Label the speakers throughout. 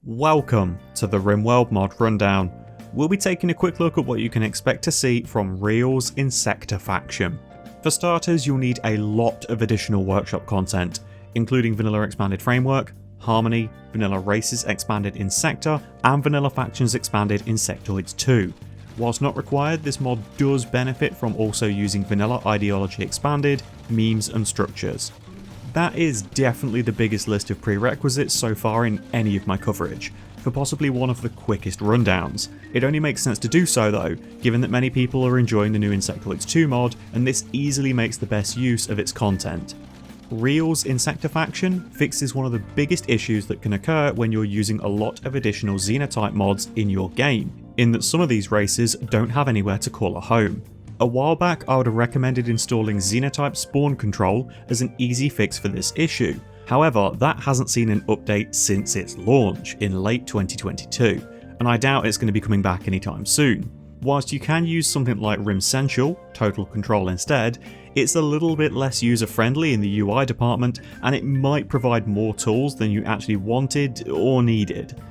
Speaker 1: Welcome to the Rimworld mod rundown. We'll be taking a quick look at what you can expect to see from Real's Insector faction. For starters, you'll need a lot of additional workshop content, including Vanilla Expanded Framework, Harmony, Vanilla Races Expanded Insector, and Vanilla Factions Expanded Insectoids 2. Whilst not required, this mod does benefit from also using Vanilla Ideology Expanded, memes and structures. That is definitely the biggest list of prerequisites so far in any of my coverage, for possibly one of the quickest rundowns. It only makes sense to do so though, given that many people are enjoying the new Insectoids 2 mod, and this easily makes the best use of its content. Real's Insector faction fixes one of the biggest issues that can occur when you're using a lot of additional xenotype mods in your game, in that some of these races don't have anywhere to call a home. A while back I would have recommended installing xenotype spawn control as an easy fix for this issue. However, that hasn't seen an update since its launch in late 2022, and I doubt it's going to be coming back anytime soon. Whilst you can use something like Rimcential, Total Control instead, it's a little bit less user friendly in the UI department, and it might provide more tools than you actually wanted or needed.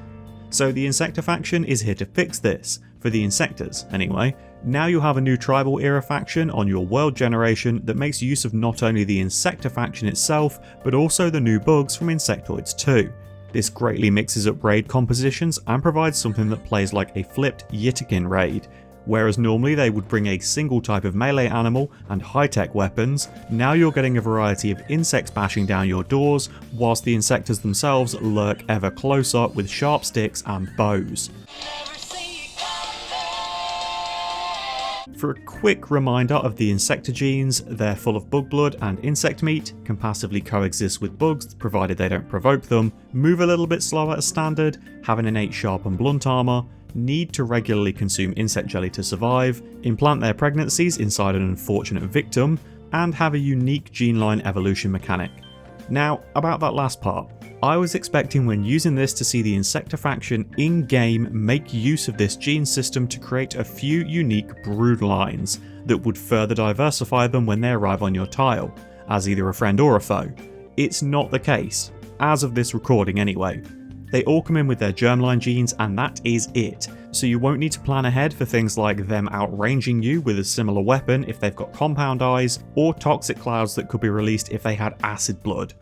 Speaker 1: So the Insector faction is here to fix this, for the Insectors anyway. Now you have a new tribal era faction on your world generation that makes use of not only the Insector faction itself, but also the new bugs from Insectoids 2. This greatly mixes up raid compositions and provides something that plays like a flipped Yitakin raid. Whereas normally they would bring a single type of melee animal and high-tech weapons, now you're getting a variety of insects bashing down your doors, whilst the Insectors themselves lurk ever closer with sharp sticks and bows. For a quick reminder of the Insector genes, they're full of bug blood and insect meat, can passively coexist with bugs provided they don't provoke them, move a little bit slower as standard, have an innate sharp and blunt armour, need to regularly consume insect jelly to survive, implant their pregnancies inside an unfortunate victim, and have a unique gene line evolution mechanic. Now, about that last part, I was expecting when using this to see the Insector faction in-game make use of this gene system to create a few unique brood lines that would further diversify them when they arrive on your tile, as either a friend or a foe. It's not the case, as of this recording anyway. They all come in with their germline genes and that is it, so you won't need to plan ahead for things like them outranging you with a similar weapon if they've got compound eyes, or toxic clouds that could be released if they had acid blood.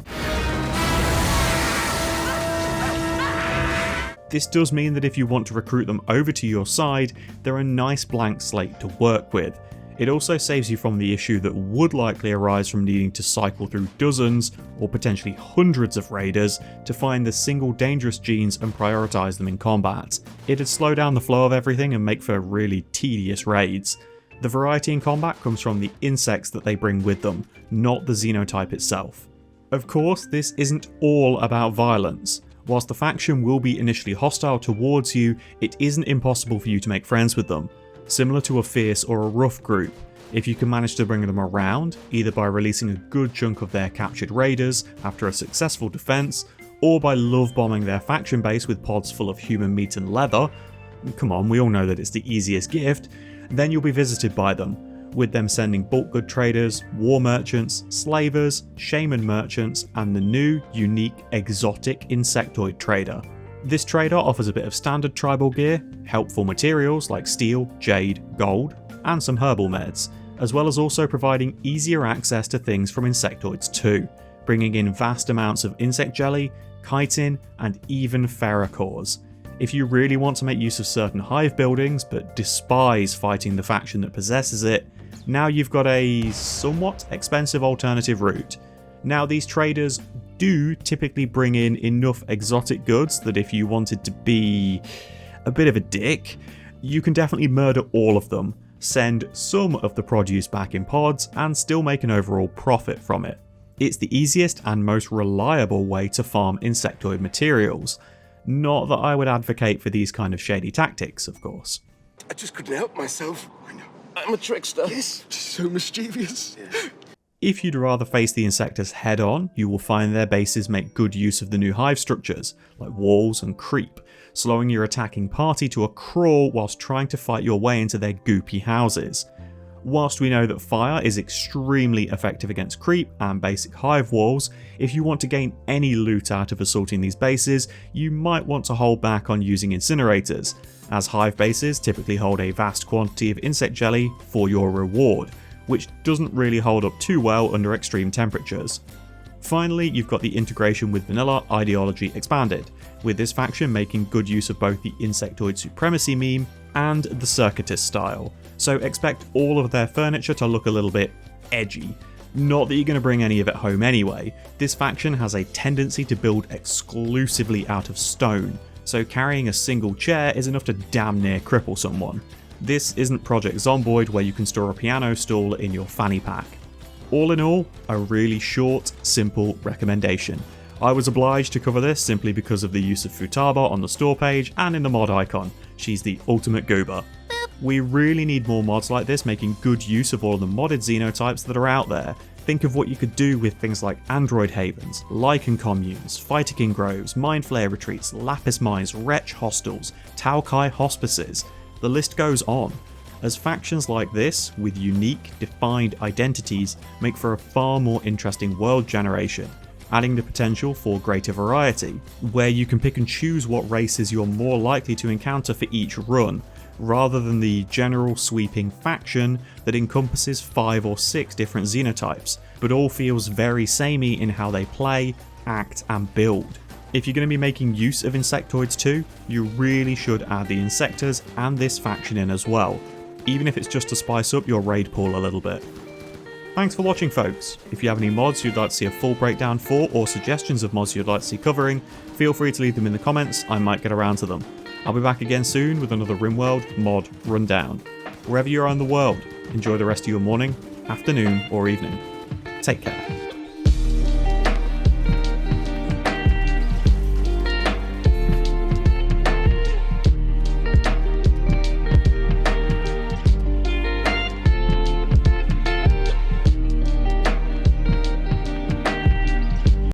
Speaker 1: This does mean that if you want to recruit them over to your side, they're a nice blank slate to work with. It also saves you from the issue that would likely arise from needing to cycle through dozens or potentially hundreds of raiders to find the single dangerous genes and prioritise them in combat. It'd slow down the flow of everything and make for really tedious raids. The variety in combat comes from the insects that they bring with them, not the xenotype itself. Of course, this isn't all about violence. Whilst the faction will be initially hostile towards you, it isn't impossible for you to make friends with them. Similar to a fierce or a rough group, if you can manage to bring them around, either by releasing a good chunk of their captured raiders after a successful defense, or by love bombing their faction base with pods full of human meat and leather, come on, we all know that it's the easiest gift, then you'll be visited by them, with them sending bulk good traders, war merchants, slavers, shaman merchants, and the new, unique, exotic insectoid trader. This trader offers a bit of standard tribal gear, helpful materials like steel, jade, gold, and some herbal meds, as well as also providing easier access to things from Insectoids 2, bringing in vast amounts of insect jelly, chitin, and even ferrocores. If you really want to make use of certain hive buildings but despise fighting the faction that possesses it, now you've got a somewhat expensive alternative route. Now these traders do typically bring in enough exotic goods that if you wanted to be a bit of a dick, you can definitely murder all of them, send some of the produce back in pods, and still make an overall profit from it. It's the easiest and most reliable way to farm insectoid materials. Not that I would advocate for these kind of shady tactics, of course.
Speaker 2: I just couldn't help myself. I know. I'm a trickster. Yes, just so mischievous. Yeah.
Speaker 1: If you'd rather face the Insectors head on, you will find their bases make good use of the new hive structures, like walls and creep, slowing your attacking party to a crawl whilst trying to fight your way into their goopy houses. Whilst we know that fire is extremely effective against creep and basic hive walls, if you want to gain any loot out of assaulting these bases, you might want to hold back on using incinerators, as hive bases typically hold a vast quantity of insect jelly for your reward, which doesn't really hold up too well under extreme temperatures. Finally, you've got the integration with vanilla ideology expanded, with this faction making good use of both the insectoid supremacy meme and the circuitous style, so expect all of their furniture to look a little bit edgy. Not that you're going to bring any of it home anyway. This faction has a tendency to build exclusively out of stone, so carrying a single chair is enough to damn near cripple someone. This isn't Project Zomboid where you can store a piano stool in your fanny pack. All in all, a really short, simple recommendation. I was obliged to cover this simply because of the use of Futaba on the store page and in the mod icon. She's the ultimate goober. We really need more mods like this making good use of all of the modded xenotypes that are out there. Think of what you could do with things like Android Havens, Lichen Communes, Phytokin Groves, Mind Flayer Retreats, Lapis Mines, Wretch Hostels, Taokai Hospices. The list goes on, as factions like this, with unique, defined identities, make for a far more interesting world generation, adding the potential for greater variety, where you can pick and choose what races you're more likely to encounter for each run, rather than the general sweeping faction that encompasses 5 or 6 different xenotypes, but all feels very samey in how they play, act and build. If you're going to be making use of Insectoids too, you really should add the Insectors and this faction in as well, even if it's just to spice up your raid pool a little bit. Thanks for watching folks. If you have any mods you'd like to see a full breakdown for, or suggestions of mods you'd like to see covering, feel free to leave them in the comments, I might get around to them. I'll be back again soon with another Rimworld mod rundown. Wherever you are in the world, enjoy the rest of your morning, afternoon or evening. Take care.